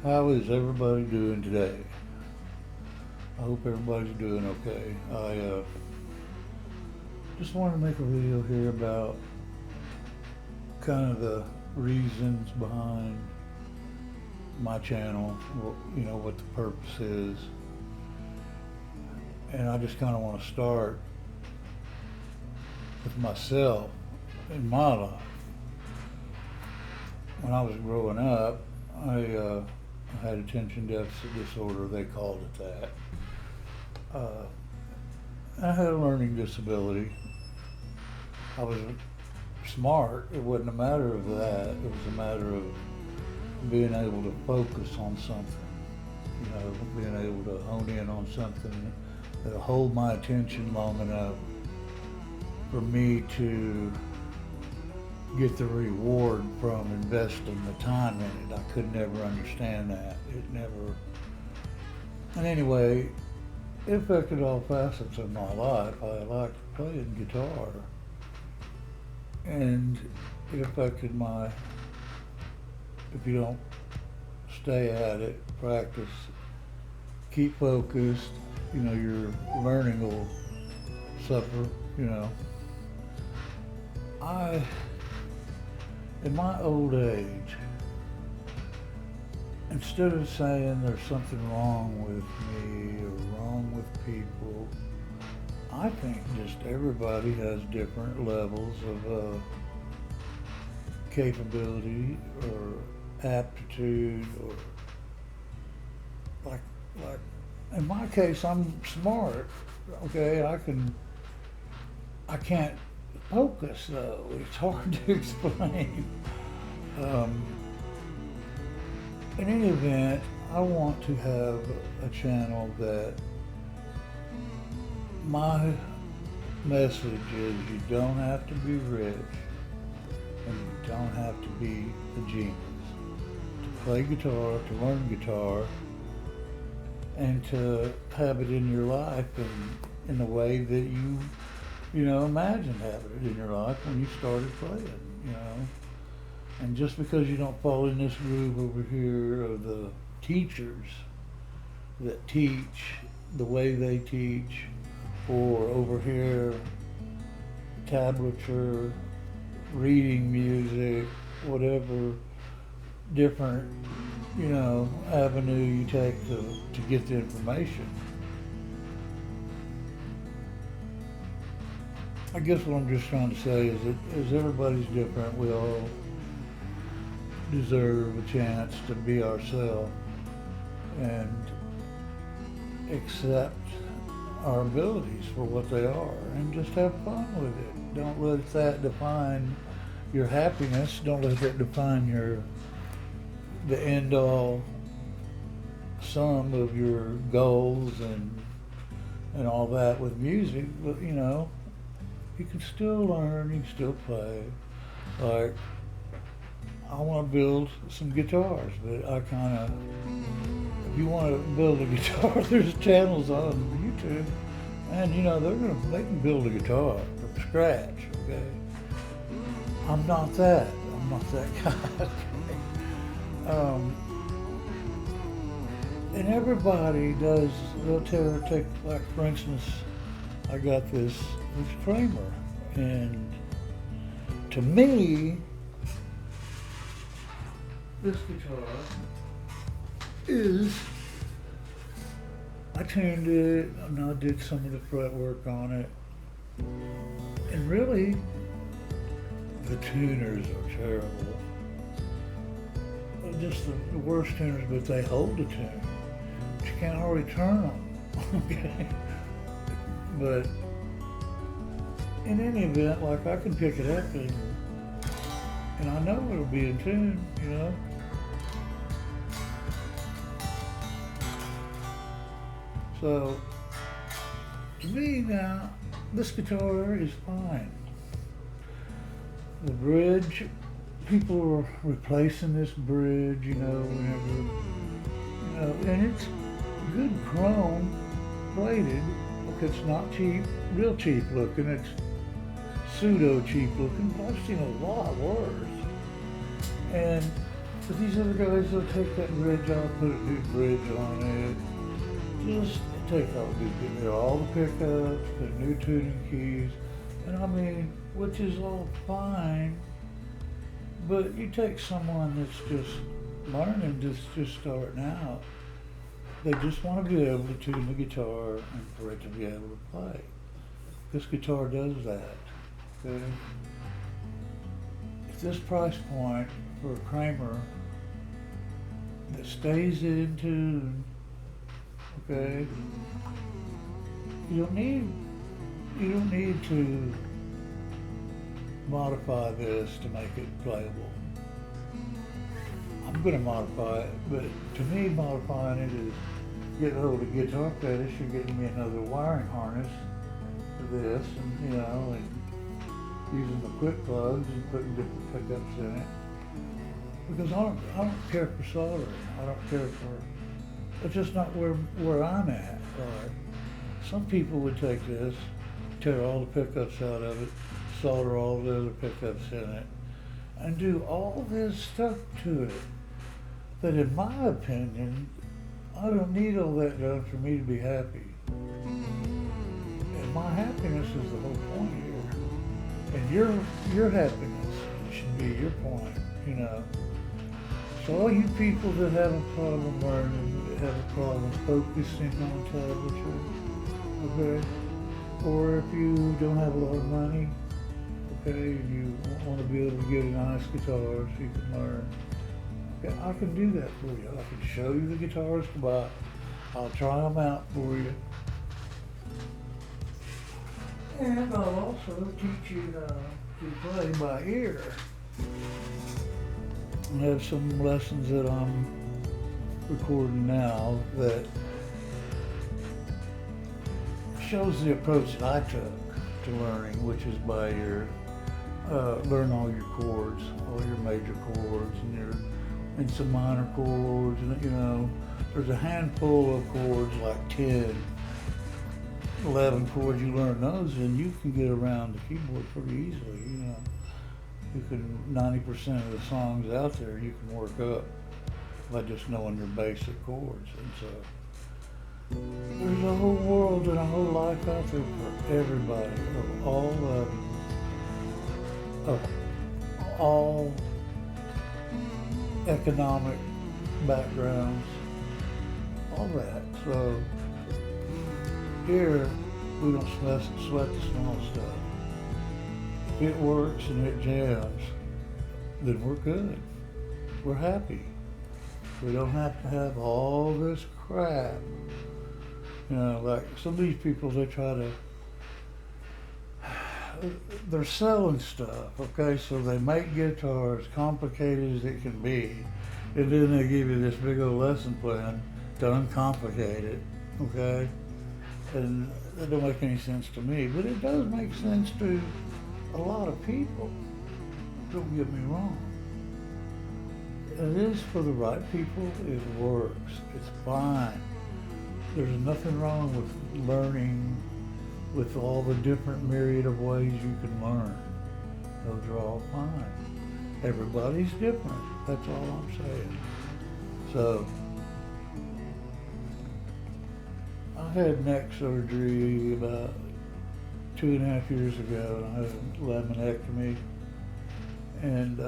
How is everybody doing today? I hope everybody's doing okay. I just wanted to make a video here about kind of the reasons behind my channel, what the purpose is. And I just kind of want to start with myself in my life. When I was growing up, I had attention deficit disorder, they called it that. I had a learning disability. I was smart. It wasn't a matter of that. It was a matter of being able to focus on something, being able to hone in on something that'll hold my attention long enough for me to get the reward from investing the time in it. I could never understand that. And anyway, it affected all facets of my life. I liked playing guitar, and it affected if you don't stay at it, practice, keep focused, your learning will suffer, in my old age, instead of saying there's something wrong with me or wrong with people, I think just everybody has different levels of capability or aptitude, or like in my case, I'm smart. Okay, I can't focus though. It's hard to explain. In any event, I want to have a channel that my message is you don't have to be rich and you don't have to be a genius to play guitar, to learn guitar, and to have it in your life in the way that you imagine having it in your life when you started playing, And just because you don't fall in this groove over here of the teachers that teach the way they teach, or over here, tablature, reading music, whatever different, avenue you take to get the information. I guess what I'm just trying to say is that as everybody's different, we all deserve a chance to be ourselves and accept our abilities for what they are and just have fun with it. Don't let that define your happiness. Don't let that define the end all sum of your goals and all that with music. But you can still learn, you can still play. Like, I want to build some guitars, but if you want to build a guitar, there's channels on YouTube, and they can build a guitar from scratch, okay? I'm not that guy, okay? And everybody does, they'll take, like for instance, I got this Kramer, and to me, this guitar I tuned it, and I did some of the fret work on it, and really, the tuners are terrible. Just the worst tuners, but they hold the tune. But you can't hardly turn them, okay? But in any event, like I can pick it up and I know it'll be in tune, So, to me now, this guitar is fine. The bridge, people are replacing this bridge, whenever, and it's good chrome plated. Look, it's not cheap, real cheap looking. It's pseudo cheap looking. I've seen a lot worse. And But these other guys, they'll take that bridge off, put a new bridge on it, just take out, get rid of all the pickups, put new tuning keys, and I mean, which is all fine, but you take someone that's just learning, just starting out, they just want to be able to tune the guitar and for it to be able to play. This guitar does that, okay? At this price point for a Kramer that stays in tune, okay, you don't need to modify this to make it playable. I'm gonna modify it, but to me modifying it is getting a hold of the guitar fetish, you're getting me another wiring harness for this, and and using the quick plugs and putting different pickups in it. Because I don't care for soldering. I don't care for, it's just not where I'm at. Right? Some people would take this, tear all the pickups out of it, solder all the other pickups in it, and do all this stuff to it. But in my opinion, I don't need all that done for me to be happy. And my happiness is the whole point here. And your happiness should be your point, So all you people that have a problem learning, that have a problem focusing on tablature, okay? Or if you don't have a lot of money, okay, and you want to be able to get a nice guitar so you can learn, okay, I can do that for you. I can show you the guitars to buy. I'll try them out for you. And I'll also teach you to play by ear. I have some lessons that I'm recording now that shows the approach that I took to learning, which is by ear. Learn all your chords, all your major chords, and some minor chords, and there's a handful of chords, like 10, 11 chords. You learn those, and you can get around the keyboard pretty easily. You can 90% of the songs out there you can work up by just knowing your basic chords, and so there's a whole world and a whole life out there for everybody, of all economic backgrounds, all that. So here we don't sweat the small stuff. If it works and it jams, then we're good. We're happy. We don't have to have all this crap. Like some of these people, they're selling stuff, okay? So they make guitars complicated as it can be, and then they give you this big old lesson plan to uncomplicate it, okay? And that don't make any sense to me, but it does make sense to a lot of people. Don't get me wrong. It is for the right people. It works. It's fine. There's nothing wrong with learning with all the different myriad of ways you can learn. Those are all fine. Everybody's different. That's all I'm saying. So, I had neck surgery about 2.5 years ago, and I had a laminectomy, and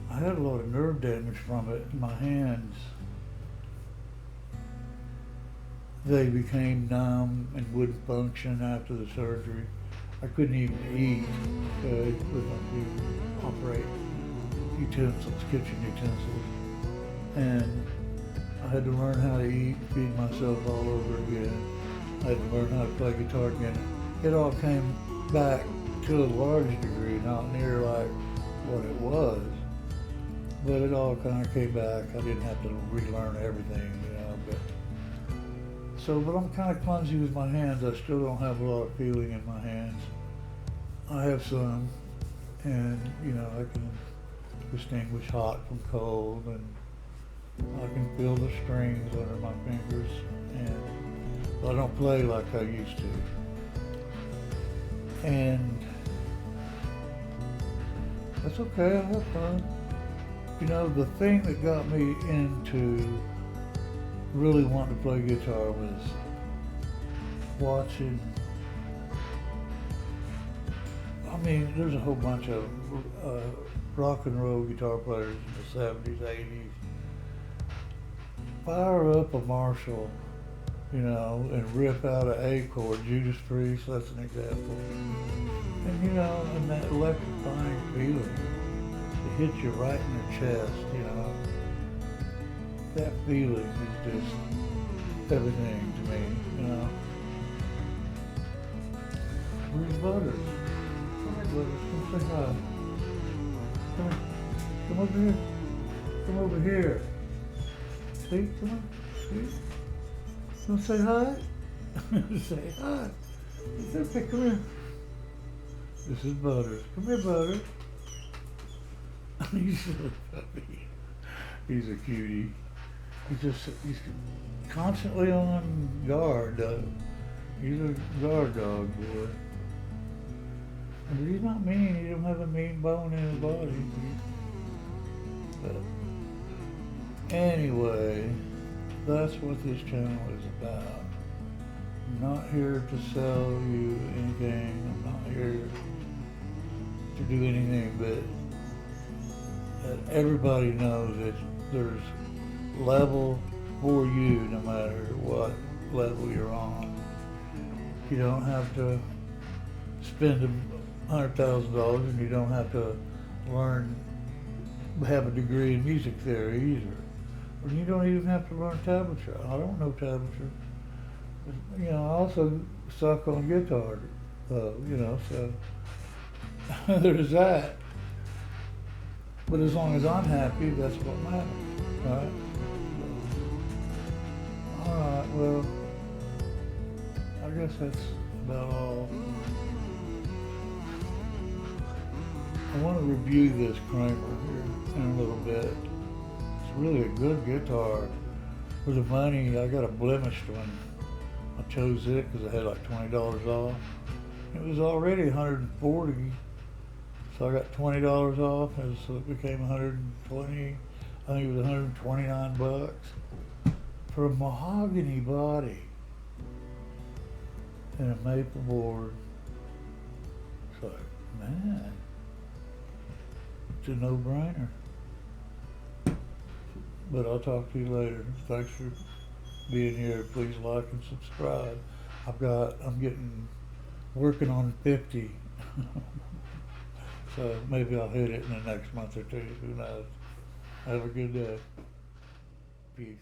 I had a lot of nerve damage from it in my hands. They became numb and wouldn't function after the surgery. I couldn't even eat, okay? Couldn't even operate utensils, kitchen utensils. And I had to learn how to eat, feed myself all over again. I had to learn how to play guitar again. It all came back to a large degree, not near like what it was, but it all kind of came back. I didn't have to relearn everything, but I'm kind of clumsy with my hands. I still don't have a lot of feeling in my hands. I have some, and I can distinguish hot from cold, and I can feel the strings under my fingers, and I don't play like I used to. And that's okay, I have fun. You know, the thing that got me into really wanting to play guitar was watching. I mean, there's a whole bunch of rock and roll guitar players in the 70s, 80s. Fire up a Marshall, you know, and rip out an A chord, Judas Priest, that's an example. And you know, and that electrifying feeling, it hits you right in the chest, you know. That feeling is just everything to me, you know. Where's Butters? Butters, come say hi. Come over here. Come over here. See, come on. See? Come say hi. Say hi. It's okay, come here. This is Butters. Come here, Butters. He's a puppy. He's a cutie. He's constantly on guard, though. He's a guard dog, boy. But he's not mean. He don't have a mean bone in his body. But anyway, that's what this channel is about. I'm not here to sell you anything. I'm not here to do anything, but everybody knows that there's level for you no matter what level you're on. You don't have to spend $100,000 and you don't have to have a degree in music theory either. Or you don't even have to learn tablature. I don't know tablature. You know, I also suck on guitar, you know, so there's that. But as long as I'm happy, that's what matters, right? All right, well, I guess that's about all. I want to review this Kramer here in a little bit. It's really a good guitar. For the money, I got a blemished one. I chose it because I had like $20 off. It was already $140, so I got $20 off, and so it became $120. I think it was $129 for a mahogany body and a maple board. It's like, man, it's a no-brainer. But I'll talk to you later. Thanks for being here. Please like and subscribe. I'm working on 50. So maybe I'll hit it in the next month or two. Who knows? Have a good day. Peace.